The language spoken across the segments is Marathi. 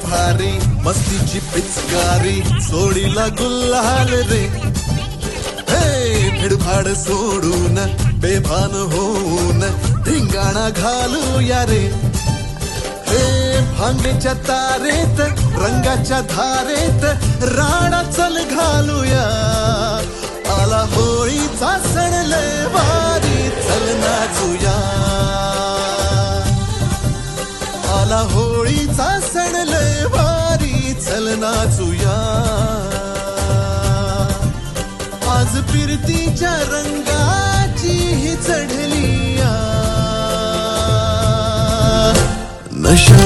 भारी मस्तीची पिचकारी सोडीला गुल्हाल रे हे भिडभाड सोडून बेभान होऊन धिंगाणा घालूया रे हे भांगेच्या तारेत रंगाच्या धारेत राणा चल घालूया आला होळीचा सण लय भारी चल नाचूया आला होळीचा सण लय भारी चल नाचूया आज फिरतीच्या रंगाची ही चढली नशा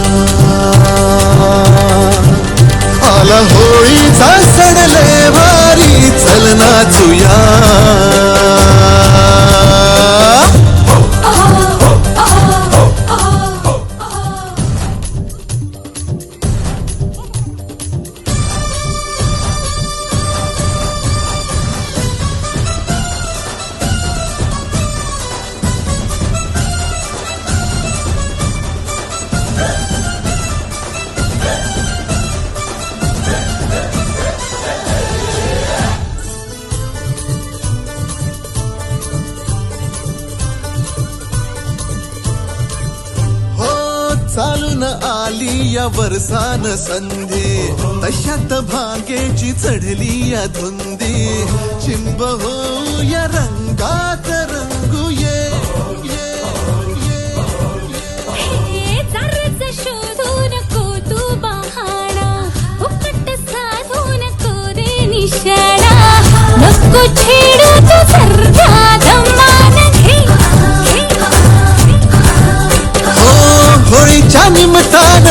आला होळीचा सण लय भारी चल नाचूया चालून आली या वर्षान संधी तशात भांगेची चढली या धुंदी चिंब हो या रंगात रंगूये शोधू नको तू बहाणा फुकट साधू नको रे निशाणा नको छेडू तू सरधा धमाल होळीच्या निमतान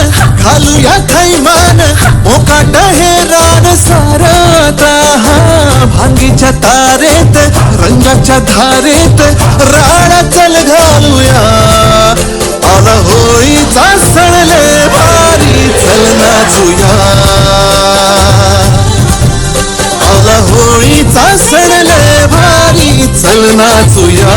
घालूया थैमान मोकाट हे रान सारता भांगीच्या तारेत रंगाच्या धारेत राणा चल घालूया आला होळीचा सण लय भारी चल नाचूया आला होळीचा सण लय भारी चल नाचूया